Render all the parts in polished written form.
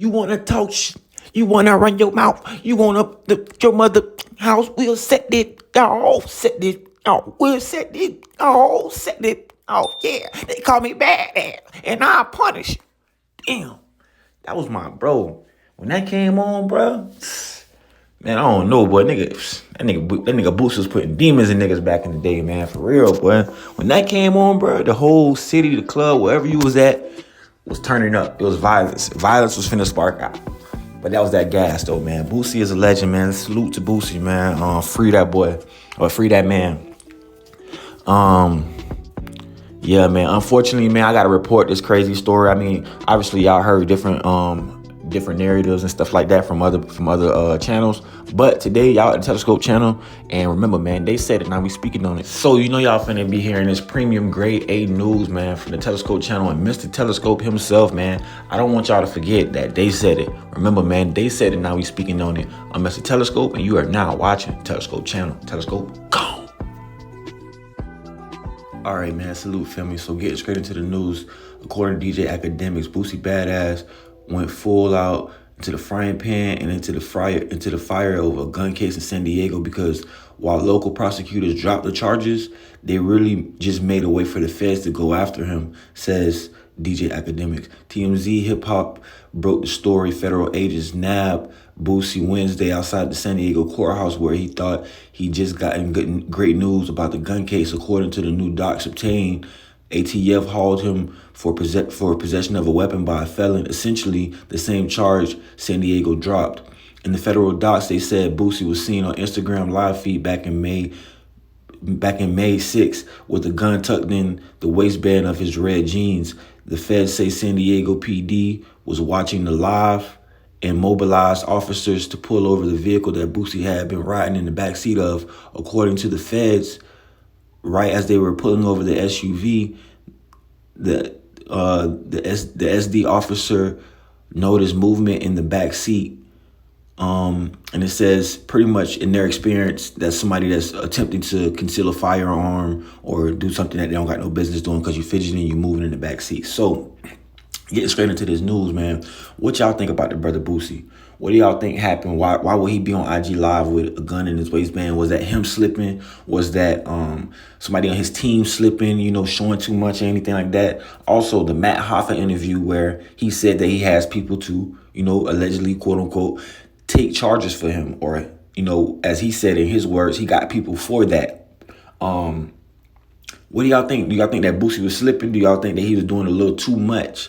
You wanna talk shit? You wanna run your mouth? You wanna your mother house? We'll set it. Oh, set it. Oh, we'll set it. Oh, set it. Oh, yeah. They call me bad, and I'll punish you. Damn, that was my bro. When that came on, bro. Man, I don't know, boy. That nigga Boosie was putting demons in niggas back in the day, man. For real, boy. When that came on, bro, the whole city, the club, wherever you was at, was turning up. It was violence. Violence was finna spark out. But that was that gas, though, man. Boosie is a legend, man. Salute to Boosie, man. Free that boy. Or free that man. Yeah, man. Unfortunately, man, I gotta report this crazy story. I mean, obviously, y'all heard different narratives and stuff like that from other channels. But today, y'all at the Telescope channel, and remember, man, they said it. Now we speaking on it. So you know, y'all finna be hearing this premium grade A news, man, from the Telescope channel and Mr. Telescope himself, man. I don't want y'all to forget that they said it. Remember, man, they said it. Now we speaking on it. I'm Mr. Telescope, and you are now watching Telescope channel. Telescope, go. All right, man. Salute, family. So getting straight into the news. According to DJ Academics, Boosie Badass went full out into the frying pan and into the fire over a gun case in San Diego, because while local prosecutors dropped the charges, they really just made a way for the feds to go after him, says DJ Academics. TMZ Hip Hop broke the story. Federal agents nabbed Boosie Wednesday outside the San Diego courthouse, where he thought he just gotten great news about the gun case. According to the new docs obtained, ATF hauled him for possession of a weapon by a felon, essentially the same charge San Diego dropped. In the federal docs, they said Boosie was seen on Instagram live feed back in May 6th with a gun tucked in the waistband of his red jeans. The feds say San Diego PD was watching the live and mobilized officers to pull over the vehicle that Boosie had been riding in the backseat of. According to the feds, right as they were pulling over the SUV, the SD officer noticed movement in the back seat. And it says pretty much in their experience that's somebody that's attempting to conceal a firearm or do something that they don't got no business doing, because you're fidgeting, you moving in the back seat. So getting straight into this news, man. What y'all think about the brother Boosie? What do y'all think happened? Why would he be on IG Live with a gun in his waistband? Was that him slipping? Was that somebody on his team slipping, showing too much or anything like that? Also, the Matt Hoffa interview where he said that he has people to, allegedly, quote unquote, take charges for him, or, as he said in his words, he got people for that. What do y'all think? Do y'all think that Boosie was slipping? Do y'all think that he was doing a little too much?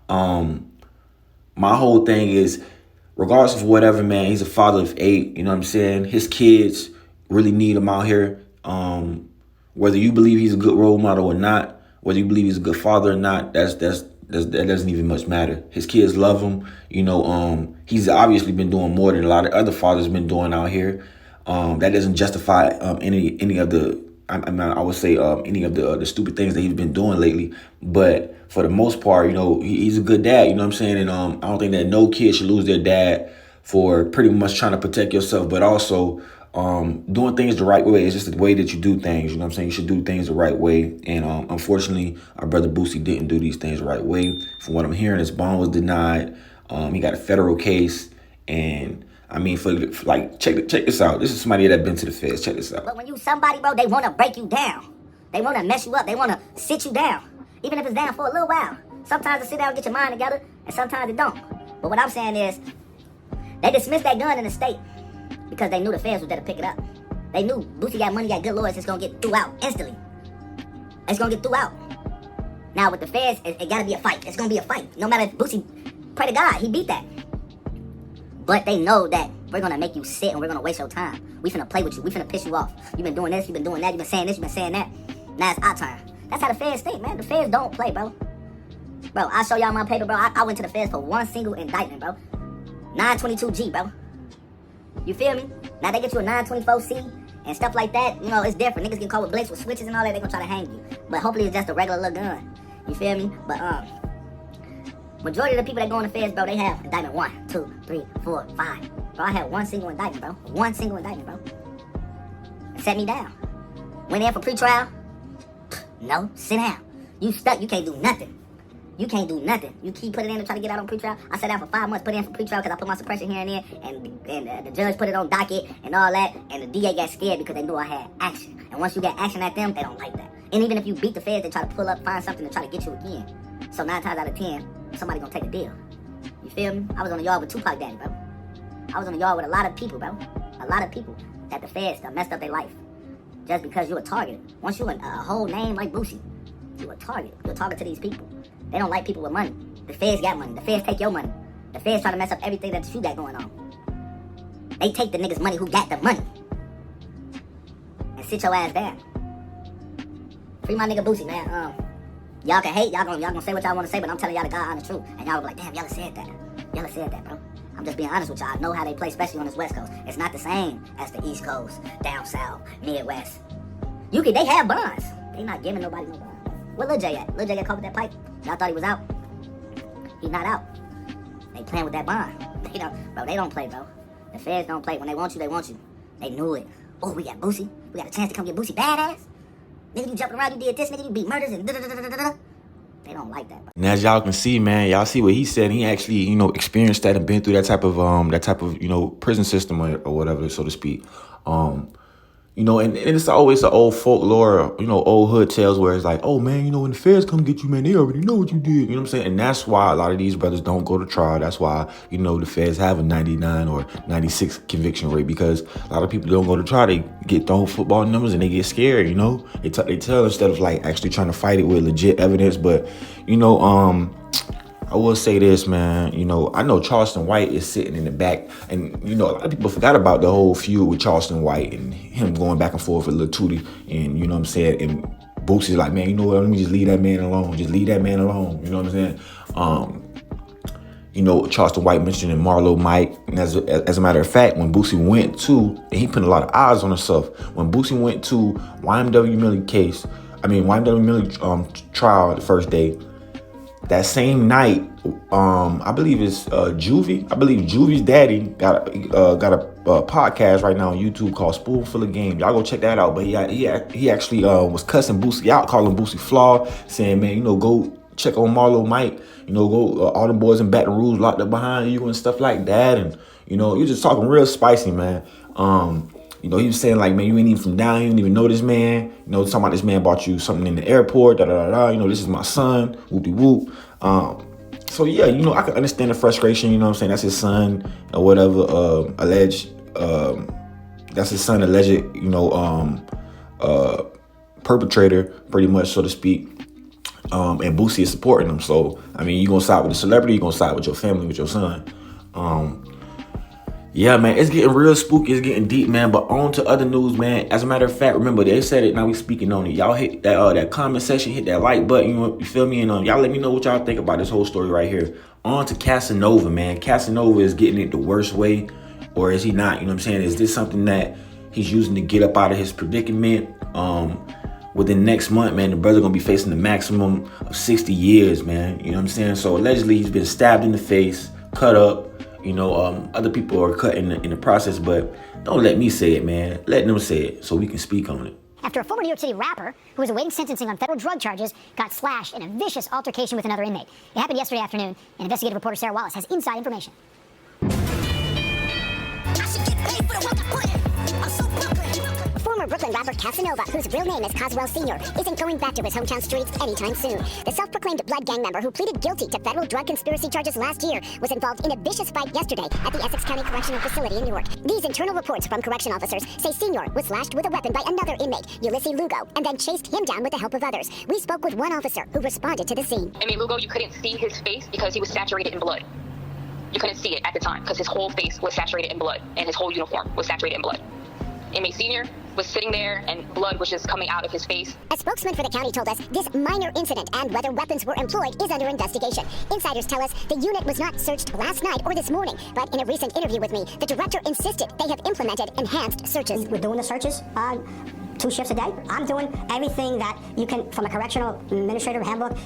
My whole thing is, regardless of whatever, man, he's a father of 8. You know what I'm saying? His kids really need him out here. Whether you believe he's a good role model or not, whether you believe he's a good father or not, that doesn't even much matter. His kids love him. He's obviously been doing more than a lot of other fathers been doing out here. That doesn't justify any of the, I would say any of the stupid things that he's been doing lately. But for the most part, he's a good dad. You know what I'm saying? And I don't think that no kid should lose their dad for pretty much trying to protect yourself, but also doing things the right way. It's just the way that you do things. You know what I'm saying? You should do things the right way. And unfortunately, our brother Boosie didn't do these things the right way. From what I'm hearing, his bond was denied. He got a federal case. And I mean, check this out. This is somebody that been to the feds. Check this out. But when you somebody, bro, they want to break you down. They want to mess you up. They want to sit you down. Even if it's down for a little while. Sometimes it sit down and get your mind together, and sometimes it don't. But what I'm saying is, they dismissed that gun in the state because they knew the feds was there to pick it up. They knew Boosie got money, got good lawyers, it's going to get threw out instantly. It's going to get threw out. Now with the feds, it got to be a fight. It's going to be a fight. No matter if Boosie, pray to God, he beat that. But they know that we're going to make you sit and we're going to waste your time. We finna play with you. We finna piss you off. You've been doing this, you've been doing that, you've been saying this, you've been saying that. Now it's our turn. That's how the feds think, man. The feds don't play, bro. Bro, I'll show y'all my paper, bro. I went to the feds for one single indictment, bro. 922G, bro. You feel me? Now they get you a 924C and stuff like that. It's different. Niggas get caught with blinks with switches and all that. They gonna try to hang you. But hopefully it's just a regular little gun. You feel me? But majority of the people that go in the feds, bro, they have indictment 1, 2, 3, 4, 5. Bro, I had one single indictment, bro. One single indictment, bro. It set me down. Went in for pretrial. No, sit down. You stuck. You can't do nothing. You can't do nothing. You keep putting in to try to get out on pretrial. I sat down for 5 months, put in for pretrial because I put my suppression here and there, and the judge put it on docket and all that, and the DA got scared because they knew I had action. And once you get action at them, they don't like that. And even if you beat the feds, they try to pull up, find something to try to get you again. So 9 times out of 10, somebody gonna take a deal. You feel me? I was on the yard with Tupac Daddy, bro. I was on the yard with a lot of people, bro. A lot of people that the feds done messed up their life. Just because you a target. Once you a whole name like Boosie, you a target. You're a target to these people. They don't like people with money. The feds got money. The feds take your money. The feds try to mess up everything that you got going on. They take the niggas' money who got the money and sit your ass down. Free my nigga Boosie, man. Y'all can hate. Y'all gonna say what y'all want to say, but I'm telling y'all the God honest truth. And y'all be like, damn, y'all said that. Y'all said that, bro. I'm just being honest with y'all. I know how they play, especially on this West Coast. It's not the same as the East Coast, down South, Midwest. They have bonds. They not giving nobody no bonds. Where Lil J at? Lil J got caught with that pipe. Y'all thought he was out. He's not out. They playing with that bond. They don't play, bro. The feds don't play. When they want you, they want you. They knew it. Oh, we got Boosie. We got a chance to come get Boosie badass. Nigga, you jumping around, you did this, nigga, you beat murders and da-da-da-da-da-da. They don't like that, bro. And as y'all can see, man, y'all see what he said. He actually, experienced that and been through that type of prison system or whatever, so to speak. And it's always the old folklore, old hood tales where it's like, oh, man, when the feds come get you, man, they already know what you did. You know what I'm saying? And that's why a lot of these brothers don't go to trial. That's why, the feds have a 99 or 96 conviction rate, because a lot of people don't go to trial. They get thrown football numbers and they get scared, They tell instead of, like, actually trying to fight it with legit evidence. But, I will say this, man. I know Charleston White is sitting in the back, and a lot of people forgot about the whole feud with Charleston White and him going back and forth with Lil Tootie, and you know what I'm saying. And Boosie's like, man, let me just leave that man alone. Just leave that man alone. You know what I'm saying? Charleston White mentioning Marlo Mike, and as a matter of fact, when Boosie went to, and he put a lot of eyes on himself. When Boosie went to YMW Millie trial the first day. That same night, I believe it's Juvie. I believe Juvie's daddy got a podcast right now on YouTube called Spoonful of Game. Y'all go check that out. But he actually was cussing Boosie out, calling Boosie flawed, saying, man, go check on Marlo Mike. Go all the boys in Baton Rouge locked up behind you and stuff like that. And you're just talking real spicy, man. He was saying, like, man, you ain't even from down here, you didn't even know this man. Talking about this man bought you something in the airport, da-da-da-da. This is my son, whoop-de-whoop. So, yeah, I can understand the frustration, what I'm saying? That's his son or whatever, that's his son, alleged, perpetrator, pretty much, so to speak. And Boosie is supporting him. So, you going to side with the celebrity, you going to side with your family, with your son. Yeah, man, it's getting real spooky. It's getting deep, man. But on to other news, man. As a matter of fact, remember, they said it. Now we speaking on it. Y'all hit that comment section, hit that like button. You feel me? And y'all let me know what y'all think about this whole story right here. On to Casanova, man. Casanova is getting it the worst way, or is he not? You know what I'm saying? Is this something that he's using to get up out of his predicament? Within next month, man, the brother gonna be facing the maximum of 60 years, man. You know what I'm saying? So allegedly, he's been stabbed in the face, cut up. Other people are cut in the process, but don't let me say it, man. Let them say it so we can speak on it. After a former New York City rapper who was awaiting sentencing on federal drug charges got slashed in a vicious altercation with another inmate. It happened yesterday afternoon, and investigative reporter Sarah Wallace has inside information. Former Brooklyn rapper Casanova, whose real name is Coswell Sr., isn't going back to his hometown streets anytime soon. The self-proclaimed blood gang member who pleaded guilty to federal drug conspiracy charges last year was involved in a vicious fight yesterday at the Essex County Correctional Facility in Newark. These internal reports from correction officers say Sr. was slashed with a weapon by another inmate, Ulysses Lugo, and then chased him down with the help of others. We spoke with one officer who responded to the scene. Lugo, you couldn't see his face because he was saturated in blood. You couldn't see it at the time because his whole face was saturated in blood and his whole uniform was saturated in blood. Inmate Senior was sitting there and blood was just coming out of his face. A spokesman for the county told us this minor incident and whether weapons were employed is under investigation. Insiders tell us the unit was not searched last night or this morning, but in a recent interview with me, the director insisted they have implemented enhanced searches. We're doing the searches 2 shifts a day. I'm doing everything that you can from a correctional administrator handbook.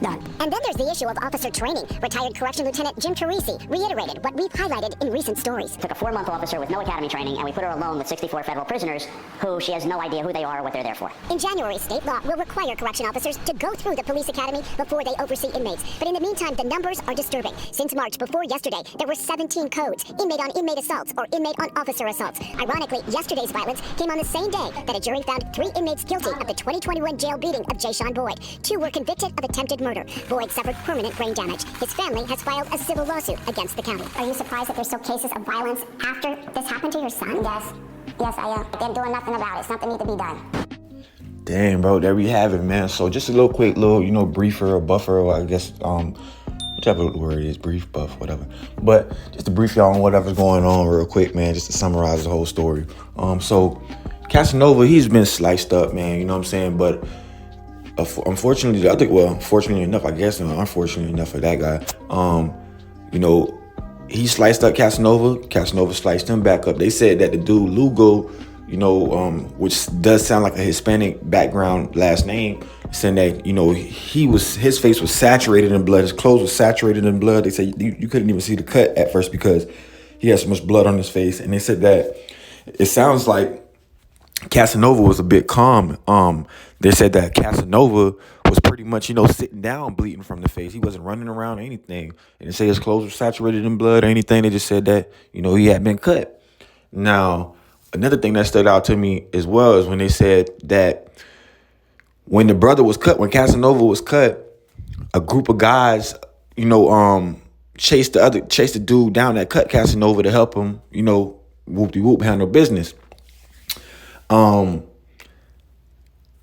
Done. And then there's the issue of officer training. Retired Correction Lieutenant Jim Teresi reiterated what we've highlighted in recent stories. Took a 4-month officer with no academy training, and we put her alone with 64 federal prisoners who she has no idea who they are or what they're there for. In January, state law will require correction officers to go through the police academy before they oversee inmates. But in the meantime, the numbers are disturbing. Since March, before yesterday, there were 17 codes: inmate on inmate assaults or inmate on officer assaults. Ironically, yesterday's violence came on the same day that a jury found 3 inmates guilty of the 2021 jail beating of Jayshon Boyd. 2 were convicted of attempted murder. Boyd suffered permanent brain damage. His family has filed a civil lawsuit against the county. Are you surprised that there's still cases of violence after this happened to your son? Yes. Yes, I am. They're doing nothing about it. Something needs to be done. Damn, bro, there we have it, man. So just a little quick, briefer or buffer, or I guess, whichever word it is, brief, buff, whatever. But just to brief y'all on whatever's going on real quick, man, just to summarize the whole story. So Casanova, he's been sliced up, man, you know what I'm saying? But unfortunately, fortunately enough, I guess, and unfortunately enough for that guy, he sliced up Casanova. Casanova sliced him back up. They said that the dude Lugo, which does sound like a Hispanic background last name, saying that, his face was saturated in blood. His clothes were saturated in blood. They said you couldn't even see the cut at first because he had so much blood on his face. And they said that it sounds like Casanova was a bit calm. They said that Casanova was pretty much, sitting down bleeding from the face. He wasn't running around or anything. They didn't say his clothes were saturated in blood or anything. They just said that, he had been cut. Now, another thing that stood out to me as well is when they said that when the brother was cut, when Casanova was cut, a group of guys, chased the dude down that cut Casanova to help him, whoop-de-whoop, handle business.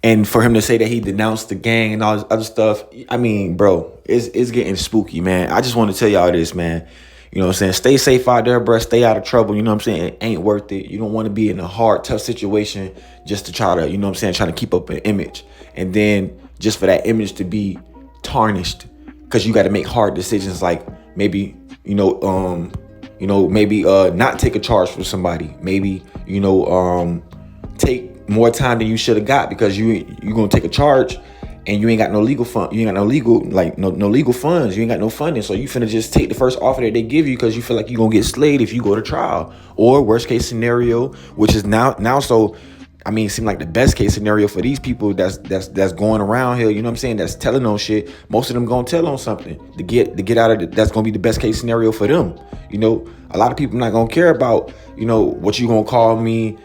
And for him to say that he denounced the gang and all this other stuff, I mean, bro, it's getting spooky, man. I just want to tell y'all this, man. You know what I'm saying? Stay safe out there, bro. Stay out of trouble. You know what I'm saying? It ain't worth it. You don't want to be in a hard, tough situation just to try to, trying to keep up an image. And then just for that image to be tarnished, because you got to make hard decisions like maybe, not take a charge for somebody. Maybe, take more time than you should have got because you're going to take a charge and you ain't got no legal fund. You ain't got no legal funds. You ain't got no funding. So you finna just take the first offer that they give you because you feel like you're going to get slayed if you go to trial. Or worst case scenario, which is now so, it seemed like the best case scenario for these people that's going around here, you know what I'm saying, that's telling on shit. Most of them going to tell on something to get out of it. That's going to be the best case scenario for them. A lot of people not going to care about, what you going to call me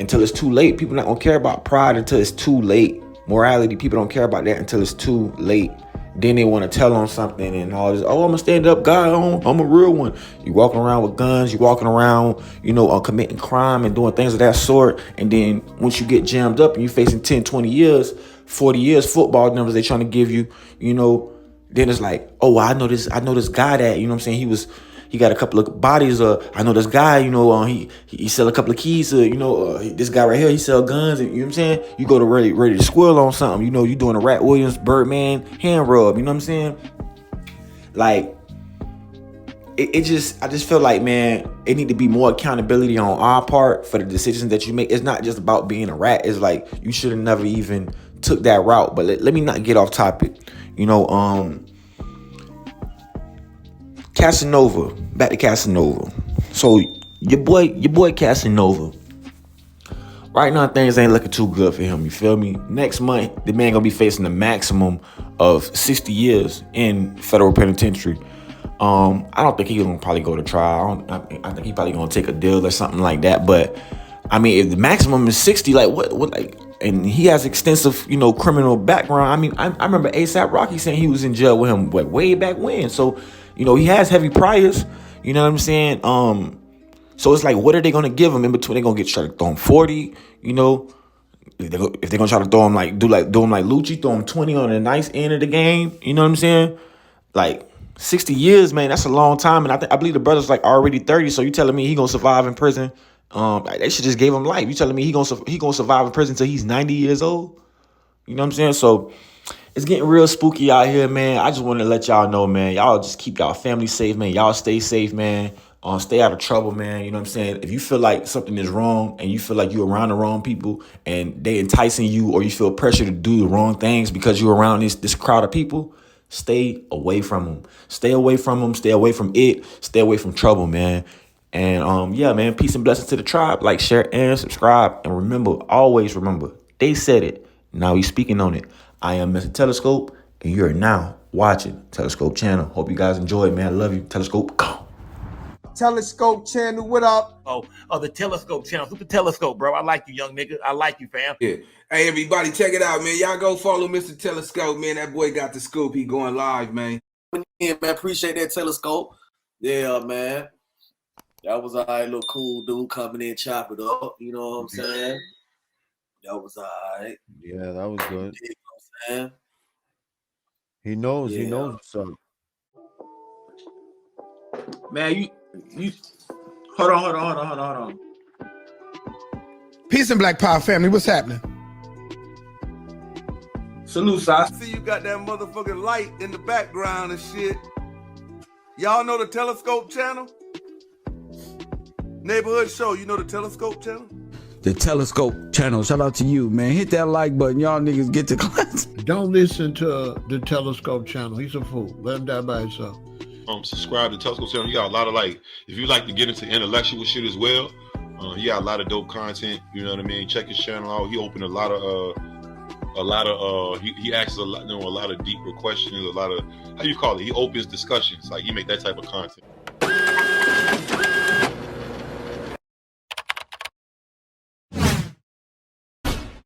until it's too late. People not going to care about pride until it's too late. Morality, people don't care about that until it's too late. Then they want to tell on something and all this. Oh, I'm a stand-up guy. I'm a real one. You walking around with guns. You walking around, committing crime and doing things of that sort. And then once you get jammed up and you're facing 10, 20 years, 40 years, football numbers they trying to give you, then it's like, oh, I know this guy that, he got a couple of bodies. I know this guy, he sell a couple of keys. This guy right here, he sell guns. And, you know what I'm saying? You go to ready to squill on something. You doing a Rat Williams, Birdman hand rub. You know what I'm saying? Like, I just feel like, man, it need to be more accountability on our part for the decisions that you make. It's not just about being a rat. It's like you should have never even took that route. But let me not get off topic. Casanova, back to Casanova. So your boy Casanova. Right now things ain't looking too good for him. You feel me? Next month the man gonna be facing a maximum of 60 years in federal penitentiary. I don't think he's gonna probably go to trial. I think he probably gonna take a deal or something like that. But if the maximum is 60, like what like. And he has extensive, criminal background. I remember A$AP Rocky saying he was in jail with him way back when. So, he has heavy priors. You know what I'm saying? So it's like, what are they gonna give him in between? They're gonna try to throw him 40. If they're gonna try to throw him do him like Lucci, throw him 20 on the nice end of the game. You know what I'm saying? Like 60 years, man. That's a long time. And I believe the brother's like already 30. So you telling me he gonna survive in prison? They should just gave him life. You telling me he gonna survive in prison till he's 90 years old? You know what I'm saying? So it's getting real spooky out here, man. I just want to let y'all know, man. Y'all just keep y'all family safe, man. Y'all stay safe, man. Stay out of trouble, man. You know what I'm saying? If you feel like something is wrong and you feel like you're around the wrong people and they enticing you, or you feel pressure to do the wrong things because you're around this crowd of people, Stay away from them. Stay away from them. Stay away from it. Stay away from trouble, man. And yeah, man, peace and blessings to the tribe. Like, share, and subscribe. And remember, always remember, they said it. Now he's speaking on it. I am Mr. Telescope, and you're now watching Telescope Channel. Hope you guys enjoy it, man. I love you. Telescope, go. Telescope Channel, what up? The Telescope Channel. Who's the Telescope, bro? I like you, young nigga. I like you, fam. Yeah. Hey, everybody, check it out, man. Y'all go follow Mr. Telescope, man. That boy got the scoop. He going live, man. Yeah, man, appreciate that, Telescope. Yeah, man. That was all right, little cool dude coming in, chop it up. You know what I'm saying? That was all right. Yeah, that was good. You know what I'm saying? He knows what's up. Man, you hold on. Peace and Black Power family, what's happening? Salute, Sas. See, you got that motherfucking light in the background and shit. Y'all know the Telescope Channel? Neighborhood show, you know the Telescope Channel? The Telescope Channel. Shout out to you, man. Hit that like button. Y'all niggas get to class. Don't listen to the Telescope Channel. He's a fool. Let him die by himself. Subscribe to Telescope Channel. You got a lot of, like, if you like to get into intellectual shit as well, he got a lot of dope content. You know what I mean? Check his channel out. He opened he asks a lot of deeper questions, a lot of, how you call it? He opens discussions. Like, he make that type of content.